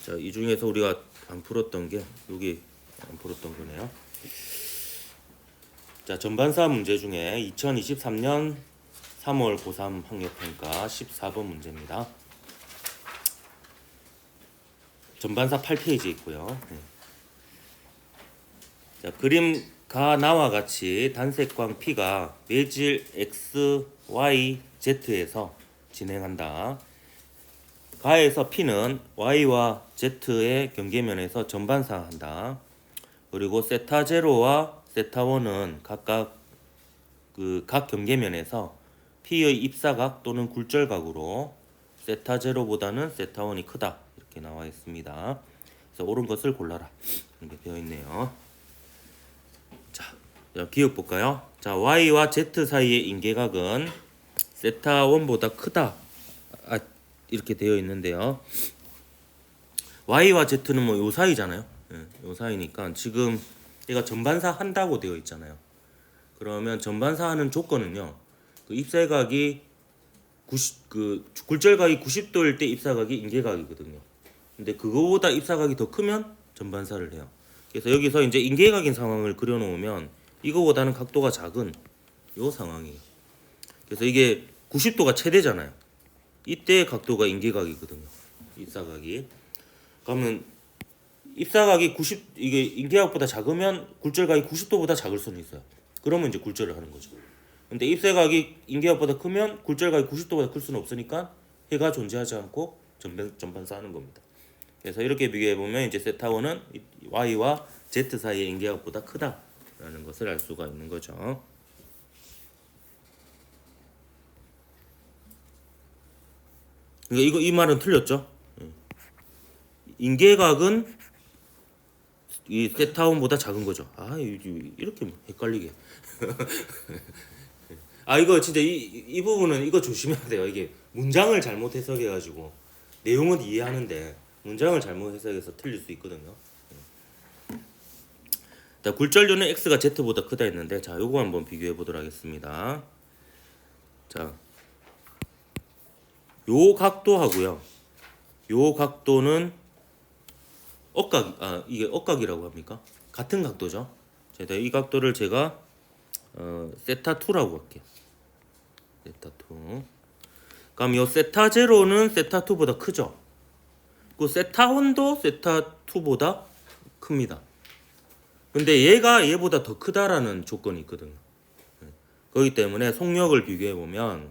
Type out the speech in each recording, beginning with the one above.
자, 이 중에서 우리가 안 풀었던 게 여기 안 풀었던 거네요. 자, 전반사 문제 중에 2023년 3월 고3 학력평가 14번 문제입니다. 전반사 8페이지에 있고요. 자, 그림과 나와 같이 단색광 P가 매질 X, Y, Z에서 진행한다. 가에서 P는 Y와 Z의 경계면에서 전반사한다. 그리고 세타 제로와 세타 원은 각각 각 경계면에서 P의 입사각 또는 굴절각으로 세타 제로보다는 세타 원이 크다 이렇게 나와 있습니다. 그래서 옳은 것을 골라라 이렇게 되어 있네요. 자, 기억 볼까요? 자, Y와 Z 사이의 인계각은 세타 원보다 크다 이렇게 되어 있는데요. Y와 Z는 뭐 요 사이잖아요. 요 사이니까 지금 얘가 전반사 한다고 되어 있잖아요. 그러면 전반사 하는 조건은요. 그 입사각이 굴절각이 90도일 때 입사각이 인계각이거든요. 근데 그거보다 입사각이 더 크면 전반사를 해요. 그래서 여기서 이제 인계각인 상황을 그려 놓으면 이거보다는 각도가 작은 요 상황이에요. 그래서 이게 90도가 최대잖아요. 이때 각도가 인계각이거든요. 입사각이. 그러면 입사각이 이게 인계각보다 작으면 굴절각이 90도보다 작을 수는 있어요. 그러면 이제 굴절을 하는 거죠. 근데 입사각이 인계각보다 크면 굴절각이 90도보다 클 수는 없으니까 해가 존재하지 않고 전반사 하는 겁니다. 그래서 이렇게 비교해 보면 이제 세타원은 Y와 Z 사이의 인계각보다 크다라는 것을 알 수가 있는 거죠. 그러니까 이 말은 틀렸죠. 인계각은 이 세타원보다 작은 거죠. 이렇게 헷갈리게. 이거 진짜 이 부분은 이거 조심해야 돼요. 이게 문장을 잘못 해석해 가지고 내용은 이해하는데 문장을 잘못 해석해서 틀릴 수 있거든요. 자, 굴절류는 x가 z보다 크다 했는데 자, 요거 한번 비교해 보도록 하겠습니다. 자, 요 각도하고요. 요 각도는 이게 억각이라고 합니까? 같은 각도죠. 제가 이 각도를 제가 세타 2라고 할게요. 세타 2. 그럼 요 세타 제로는 세타 2보다 크죠. 그 세타 1도 세타 2보다 큽니다. 근데 얘가 얘보다 더 크다라는 조건이 있거든요. 그렇기 때문에 속력을 비교해 보면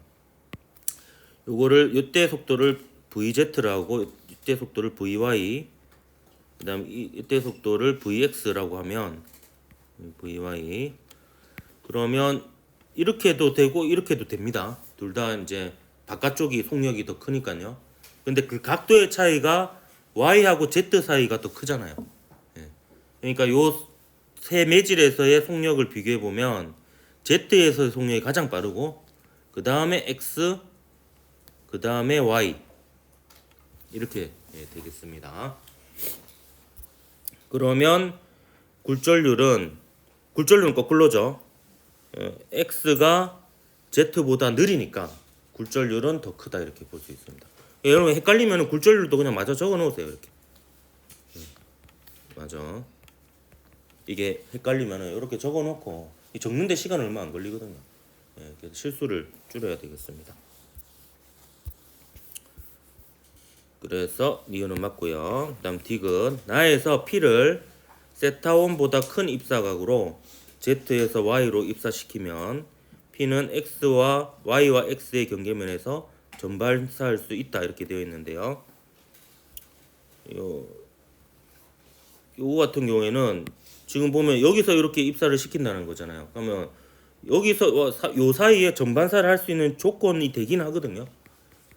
요거를 이때 속도를 VZ라고 이때 속도를 VY 그다음 이때 속도를 VX라고 하면 VY 그러면 이렇게도 되고 이렇게도 됩니다. 둘 다 이제 바깥쪽이 속력이 더 크니까요. 근데 그 각도의 차이가 Y하고 Z 사이가 더 크잖아요. 그러니까 요 세 매질에서의 속력을 비교해 보면 Z에서의 속력이 가장 빠르고 그 다음에 X 그 다음에 Y 이렇게 되겠습니다. 그러면 굴절률은 거꾸로죠. X가 Z보다 느리니까 굴절률은 더 크다 이렇게 볼 수 있습니다. 여러분 헷갈리면 굴절률도 그냥 마저 적어 놓으세요. 이렇게. 맞아. 이게 헷갈리면 이렇게 적어 놓고 적는데 시간 얼마 안 걸리거든요. 그래서 실수를 줄여야 되겠습니다. 그래서 니은은 맞고요. 그다음 딕은 나에서 P를 세타원보다 큰 입사각으로 Z에서 Y로 입사시키면 P는 X와 Y와 X의 경계면에서 전반사할 수 있다 이렇게 되어 있는데요. 요 같은 경우에는 지금 보면 여기서 이렇게 입사를 시킨다는 거잖아요. 그러면 여기서 요 사이에 전반사를 할 수 있는 조건이 되긴 하거든요.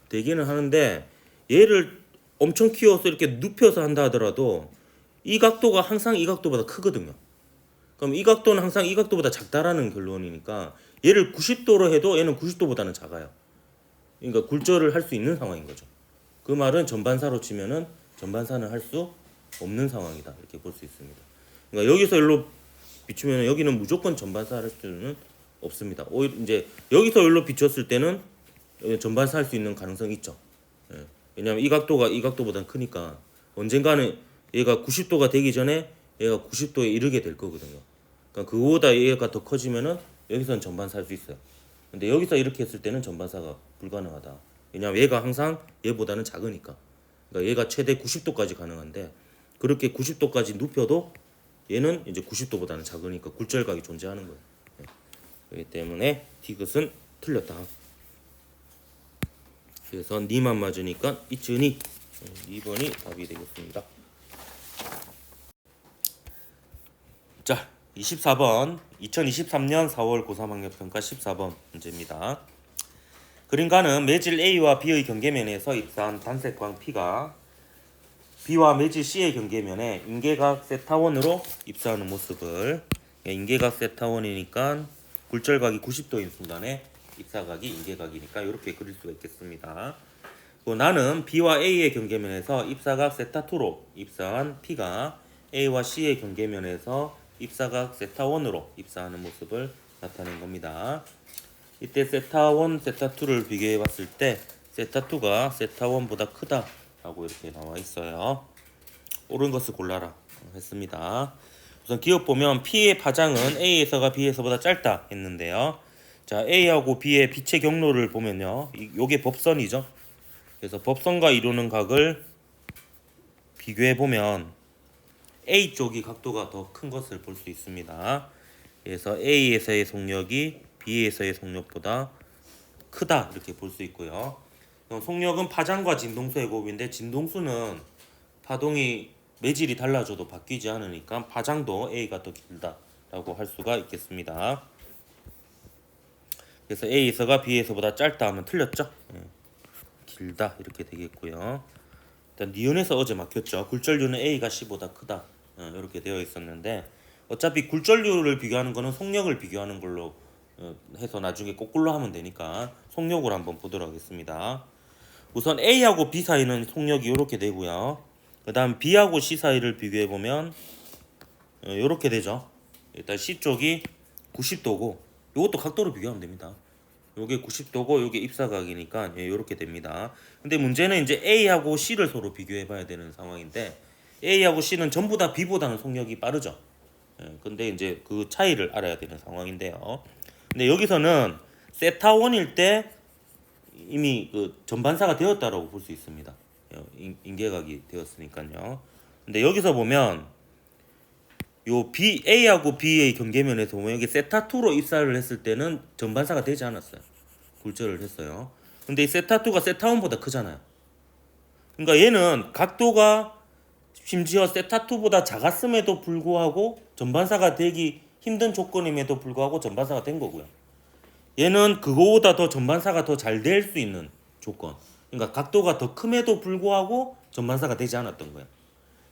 되기는 하는데 얘를 엄청 키워서 이렇게 눕혀서 한다 하더라도 이 각도가 항상 이 각도보다 크거든요. 그럼 이 각도는 항상 이 각도보다 작다라는 결론이니까 얘를 90도로 해도 얘는 90도보다는 작아요. 그러니까 굴절을 할 수 있는 상황인 거죠. 그 말은 전반사로 치면은 전반사는 할 수 없는 상황이다 이렇게 볼 수 있습니다. 그러니까 여기서 여기로 비추면 여기는 무조건 전반사 할 수는 없습니다. 오히려 이제 여기서 여기로 비췄을 때는 전반사 할 수 있는 가능성이 있죠. 왜냐하면 이 각도가 이 각도보다 크니까 언젠가는 얘가 90도가 되기 전에 얘가 90도에 이르게 될 거거든요. 그러니까 그거보다 얘가 더 커지면은 여기서는 전반사할 수 있어요. 근데 여기서 이렇게 했을 때는 전반사가 불가능하다. 왜냐하면 얘가 항상 얘보다는 작으니까. 그러니까 얘가 최대 90도까지 가능한데 그렇게 90도까지 눕혀도 얘는 이제 90도보다는 작으니까 굴절각이 존재하는 거예요. 네. 그렇기 때문에 디귿은 틀렸다. 그래서 니만 맞으니까 이쯤이 2번이 답이 되겠습니다. 자, 24번 2023년 4월 고3 학력평가 14번 문제입니다. 그림가는 매질 A와 B의 경계면에서 입사한 단색광 P가 B와 매질 C의 경계면에 인계각 세타원으로 입사하는 모습을, 인계각 세타원이니까 굴절각이 90도인 순간에 입사각이 인계각이니까 이렇게 그릴 수가 있겠습니다. 나는 B와 A의 경계면에서 입사각 세타2로 입사한 P가 A와 C의 경계면에서 입사각 세타1으로 입사하는 모습을 나타낸 겁니다. 이때 세타1, 세타2를 비교해 봤을 때 세타2가 세타1보다 크다 라고 이렇게 나와 있어요. 옳은 것을 골라라 했습니다. 우선 기억 보면 P의 파장은 A에서가 B에서보다 짧다 했는데요. 자, A하고 B의 빛의 경로를 보면요. 요게 법선이죠. 그래서 법선과 이루는 각을 비교해 보면 A 쪽이 각도가 더 큰 것을 볼 수 있습니다. 그래서 A에서의 속력이 B에서의 속력보다 크다 이렇게 볼 수 있고요. 속력은 파장과 진동수의 곱인데 진동수는 파동이 매질이 달라져도 바뀌지 않으니까 파장도 A가 더 길다라고 할 수가 있겠습니다. 그래서 A에서가 B에서보다 짧다 하면 틀렸죠. 길다 이렇게 되겠고요. 일단 니은에서 어제 막혔죠. 굴절류는 A가 C보다 크다 이렇게 되어 있었는데 어차피 굴절류를 비교하는 거는 속력을 비교하는 걸로 해서 나중에 거꾸로 하면 되니까 속력을 한번 보도록 하겠습니다. 우선 A하고 B 사이는 속력이 이렇게 되고요. 그 다음 B하고 C 사이를 비교해 보면 이렇게 되죠. 일단 C 쪽이 90도고 이것도 각도로 비교하면 됩니다. 요게 90도고 요게 입사각이니까 이렇게 됩니다. 근데 문제는 이제 A하고 C를 서로 비교해 봐야 되는 상황인데 A하고 C는 전부 다 B보다는 속력이 빠르죠. 근데 이제 그 차이를 알아야 되는 상황인데요. 근데 여기서는 세타1일 때 이미 그 전반사가 되었다라고 볼 수 있습니다. 인계각이 되었으니까요. 근데 여기서 보면 요 B, A하고 B의 경계면에서 보면 여기 세타2로 입사를 했을 때는 전반사가 되지 않았어요. 굴절을 했어요. 근데 이 세타2가 세타1보다 크잖아요. 그러니까 얘는 각도가 심지어 세타2보다 작았음에도 불구하고 전반사가 되기 힘든 조건임에도 불구하고 전반사가 된 거고요. 얘는 그거보다 더 전반사가 더 잘 될 수 있는 조건. 그러니까 각도가 더 큼에도 불구하고 전반사가 되지 않았던 거예요.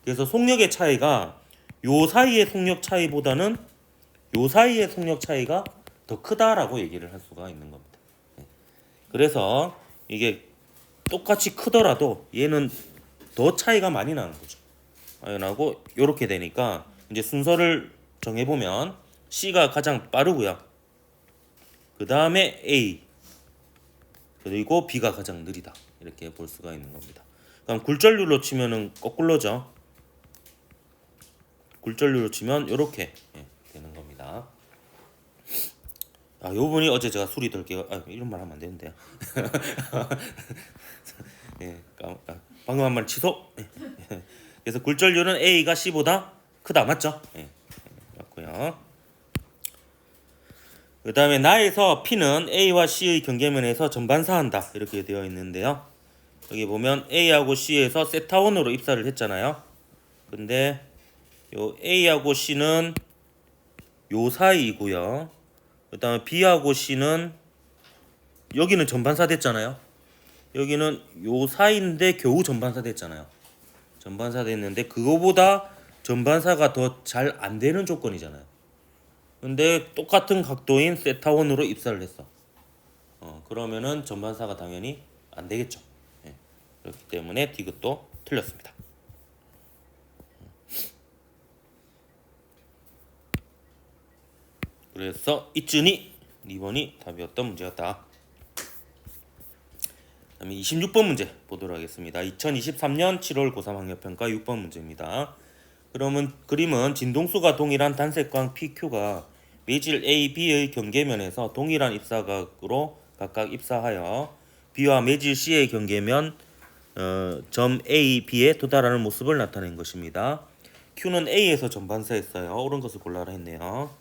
그래서 속력의 차이가 요 사이의 속력 차이보다는 요 사이의 속력 차이가 더 크다라고 얘기를 할 수가 있는 겁니다. 그래서 이게 똑같이 크더라도 얘는 더 차이가 많이 나는 거죠. 많이 나고 이렇게 되니까 이제 순서를 정해보면 C가 가장 빠르고요. 그 다음에 A 그리고 B가 가장 느리다 이렇게 볼 수가 있는 겁니다. 그럼 굴절률로 치면은 거꾸로죠. 굴절률로 치면 이렇게 되는 겁니다. 아, 요분이 어제 제가 술이 덜게 이런 말 하면 안 되는데요. 방금 한 말 취소. 그래서 굴절률은 A가 C보다 크다 맞죠? 맞고요. 그 다음에 나에서 P는 A와 C의 경계면에서 전반사한다 이렇게 되어 있는데요. 여기 보면 A하고 C에서 세타1으로 입사를 했잖아요. 근데 요 A하고 C는 요 사이이고요. 그 다음에 B하고 C는 여기는 전반사 됐잖아요. 여기는 요 사이인데 겨우 전반사 됐잖아요. 전반사 됐는데 그거보다 전반사가 더 잘 안 되는 조건이잖아요. 근데 똑같은 각도인 세타1으로 입사를 했어. 그러면은 전반사가 당연히 안 되겠죠. 그렇기 때문에 디귿도 틀렸습니다. 그래서 이쯤이 2번이 답이었던 문제였다. 그다음에 26번 문제 보도록 하겠습니다. 2023년 7월 고3 학력평가 6번 문제입니다. 그러면 그림은 진동수가 동일한 단색광 PQ가 매질 A, B의 경계면에서 동일한 입사각으로 각각 입사하여 B와 매질 C의 경계면 점 A, B에 도달하는 모습을 나타낸 것입니다. Q는 A에서 전반사했어요. 옳은 것을 골라라 했네요.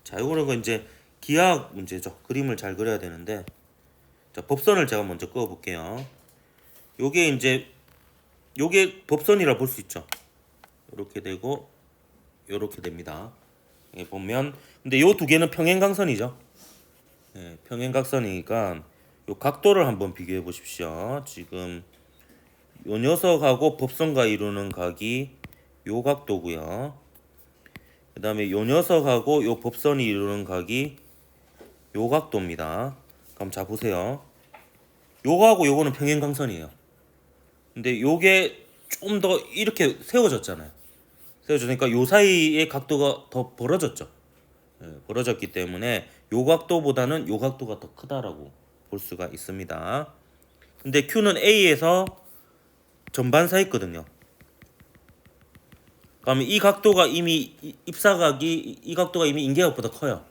자, 이거는 거 이제 기하학 문제죠. 그림을 잘 그려야 되는데, 자, 법선을 제가 먼저 그어 볼게요. 요게 이제 요게 법선이라 볼 수 있죠. 이렇게 되고 요렇게 됩니다. 여기 보면 근데 요 두 개는 평행각선이죠. 네, 평행각선이니까 요 각도를 한번 비교해 보십시오. 지금 요 녀석하고 법선과 이루는 각이 요 각도고요. 그 다음에 요 녀석하고 요 법선이 이루는 각이 요 각도입니다. 그럼 자 보세요. 요거하고 요거는 평행각선이에요. 근데 요게 좀 더 이렇게 세워졌잖아요. 세워졌으니까 요 사이의 각도가 더 벌어졌죠. 예, 벌어졌기 때문에 요 각도보다는 요 각도가 더 크다라고 볼 수가 있습니다. 근데 Q는 A에서 전반사했거든요. 그러면 이 각도가 이미 입사각이 이 각도가 이미 인계각보다 커요.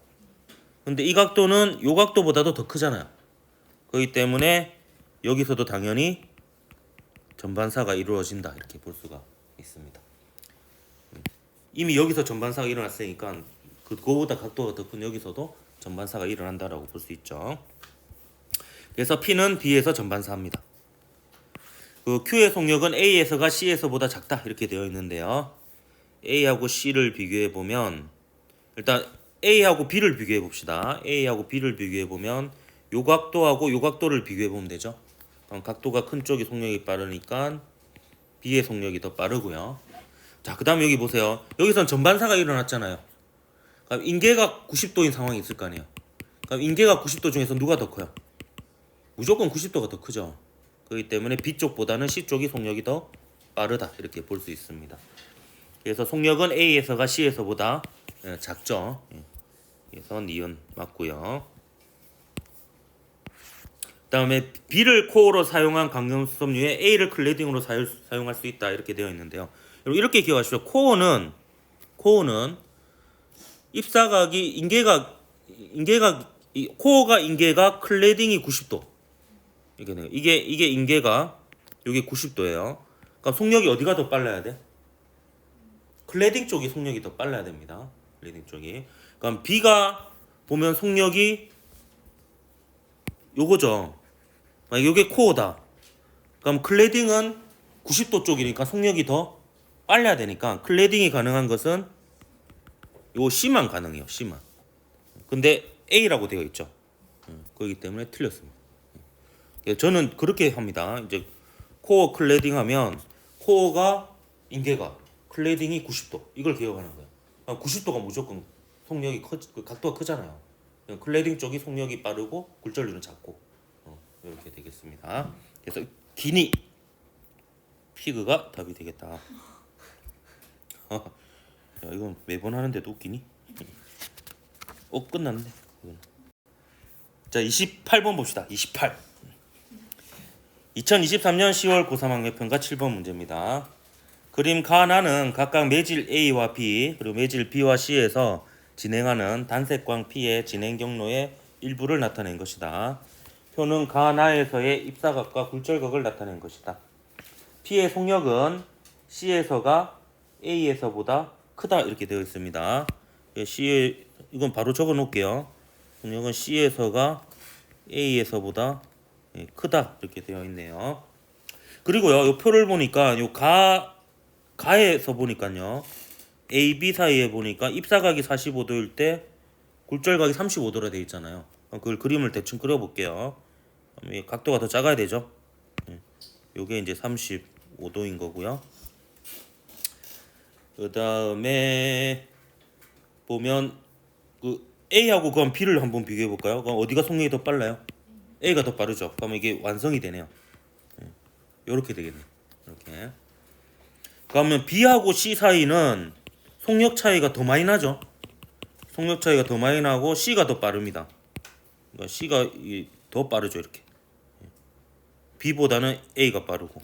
근데 이 각도는 요 각도보다도 더 크잖아요. 그렇기 때문에 여기서도 당연히 전반사가 이루어진다 이렇게 볼 수가 있습니다. 이미 여기서 전반사가 일어났으니까 그거보다 각도가 더 큰 여기서도 전반사가 일어난다라고 볼 수 있죠. 그래서 P는 B에서 전반사합니다. 그 Q의 속력은 A에서가 C에서보다 작다 이렇게 되어 있는데요. A하고 C를 비교해 보면 일단 A하고 B를 비교해 봅시다. A하고 B를 비교해 보면 요 각도하고 요 각도를 비교해 보면 되죠. 그럼 각도가 큰 쪽이 속력이 빠르니까 B의 속력이 더 빠르고요. 자, 그다음 여기 보세요. 여기선 전반사가 일어났잖아요. 그럼 인계각 90도인 상황이 있을 거 아니에요. 그럼 인계각 90도 중에서 누가 더 커요? 무조건 90도가 더 크죠. 그렇기 때문에 B 쪽보다는 C 쪽이 속력이 더 빠르다 이렇게 볼 수 있습니다. 그래서 속력은 A에서가 C에서보다 작죠. 그래서 니은 맞고요. 그다음에 B를 코어로 사용한 강염수섬유에 A를 클레딩으로 사용할 수 있다 이렇게 되어 있는데요. 여러분 이렇게 기억하십시오. 코어는 입사각이 인계각 코어가 인계각 클레딩이 90도 이렇게 돼요. 이게 인계각 이게 90도예요. 그러니까 속력이 어디가 더 빨라야 돼? 클레딩 쪽이 속력이 더 빨라야 됩니다. 클레딩 쪽이. 그럼 B가 보면 속력이 요거죠. 요게 코어다. 그럼 클레딩은 90도 쪽이니까 속력이 더 빨라야 되니까 클레딩이 가능한 것은 요 C만 가능해요. C만. 근데 A라고 되어 있죠. 그렇기 때문에 틀렸습니다. 저는 그렇게 합니다. 이제 코어 클레딩 하면 코어가 인계각, 클레딩이 90도 이걸 기억하는 거예요. 90도가 무조건 속력이 각도가 크잖아요. 클레딩 쪽이 속력이 빠르고 굴절률은 작고 이렇게 되겠습니다. 그래서 기니 피그가 답이 되겠다. 야, 이건 매번 하는데도 웃기니? 끝났네. 자, 28번 봅시다. 28. 2023년 10월 고3 학력평가 7번 문제입니다. 그림 가나는 각각 매질 A와 B 그리고 매질 B와 C에서 진행하는 단색광 P의 진행 경로의 일부를 나타낸 것이다. 표는 가나에서의 입사각과 굴절각을 나타낸 것이다. P의 속력은 C에서가 A에서보다 크다 이렇게 되어 있습니다. C에 이건 바로 적어 놓을게요. 속력은 C에서가 A에서보다 크다 이렇게 되어 있네요. 그리고요, 이 표를 보니까 요 가에서 보니까요, A, B 사이에 보니까 입사각이 45도일 때 굴절각이 35도라 되어 있잖아요. 그걸 그림을 대충 그려볼게요. 각도가 더 작아야 되죠. 요게 이제 35도인 거고요. 그 다음에 보면 그 A하고 그럼 B를 한번 비교해 볼까요? 그럼 어디가 속력이 더 빨라요? A가 더 빠르죠. 그러면 이게 완성이 되네요. 이렇게 되겠네요. 이렇게. 그러면 B하고 C 사이는 속력 차이가 더 많이 나죠. 속력 차이가 더 많이 나고 C가 더 빠릅니다. 그러니까 C가 더 빠르죠. 이렇게. B보다는 A가 빠르고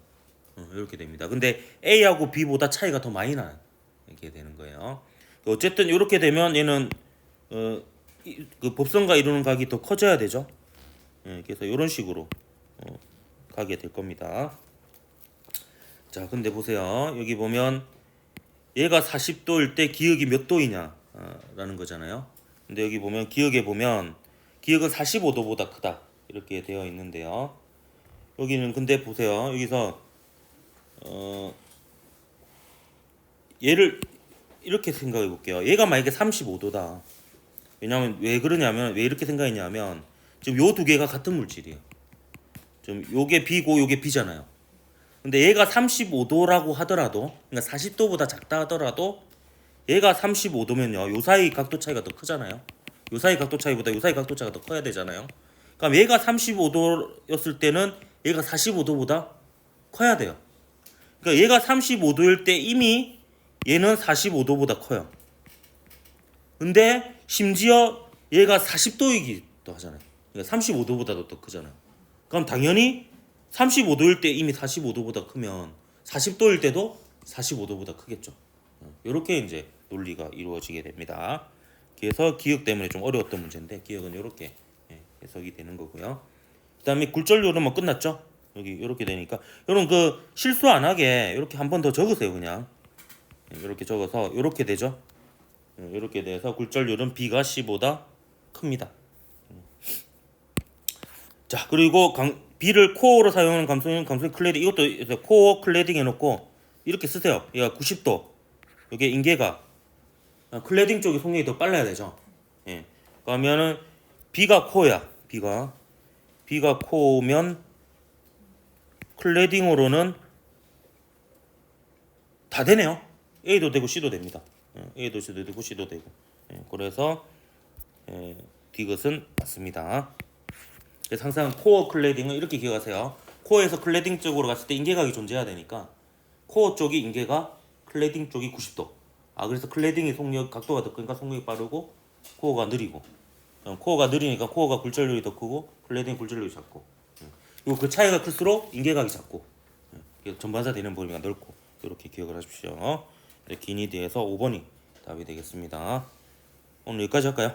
이렇게 됩니다. 근데 A하고 B보다 차이가 더 많이 나요. 이렇게 되는 거예요. 어쨌든 이렇게 되면 얘는 그 법선과 이루는 각이 더 커져야 되죠. 그래서 이런 식으로 가게 될 겁니다. 자, 근데 보세요. 여기 보면 얘가 40도일 때 기역이 몇 도이냐 라는 거잖아요. 근데 여기 보면 기역에 보면 기역은 45도보다 크다 이렇게 되어 있는데요. 여기는 근데 보세요. 여기서 얘를 이렇게 생각해 볼게요. 얘가 만약에 35도다. 왜냐면 왜 그러냐면 왜 이렇게 생각했냐면 지금 요 두 개가 같은 물질이에요. 좀 요게 B고 요게 B잖아요. 근데 얘가 35도라고 하더라도 그러니까 40도보다 작다 하더라도 얘가 35도면요. 요 사이 각도 차이가 더 크잖아요. 요 사이 각도 차이보다 요 사이 각도 차이가 더 커야 되잖아요. 그럼 얘가 35도였을 때는 얘가 45도보다 커야 돼요. 그러니까 얘가 35도일 때 이미 얘는 45도보다 커요. 근데 심지어 얘가 40도이기도 하잖아요. 그러니까 35도보다도 더 크잖아요. 그럼 당연히 35도일 때 이미 45도보다 크면 40도일 때도 45도보다 크겠죠. 이렇게 이제 논리가 이루어지게 됩니다. 그래서 기억 때문에 좀 어려웠던 문제인데 기억은 이렇게 해석이 되는 거고요. 그다음에 굴절률은 뭐 끝났죠. 여기 이렇게 되니까 여러분 그 실수 안 하게 이렇게 한 번 더 적으세요. 그냥 이렇게 적어서 이렇게 되죠. 이렇게 돼서 굴절률은 B가 C보다 큽니다. 자, 그리고 B를 코어로 사용하는 감소는 클래딩 이것도 코어 클래딩 해놓고 이렇게 쓰세요. 얘가 90도. 이게 인계가 클래딩 쪽이 속력이 더 빨라야 되죠. 예. 그러면은 B가 코어야. B가 코어면 클래딩으로는 다 되네요. A도 되고 C도 됩니다. A도 C도 되고 C도 되고. 그래서 디귿은 맞습니다. 그래서 항상 코어 클래딩은 이렇게 기억하세요. 코어에서 클래딩 쪽으로 갔을 때 인계각이 존재해야 되니까 코어 쪽이 인계가 클래딩 쪽이 90도. 그래서 클래딩이 속력 각도가 더 크니까 속력이 빠르고 코어가 느리고. 코어가 느리니까 코어가 굴절률이 더 크고 클래딩 굴절률이 작고. 그리고 그 차이가 클수록 인계각이 작고. 전반사 되는 범위가 넓고. 이렇게 기억을 하십시오. 기니드에서 5번이 답이 되겠습니다. 오늘 여기까지 할까요?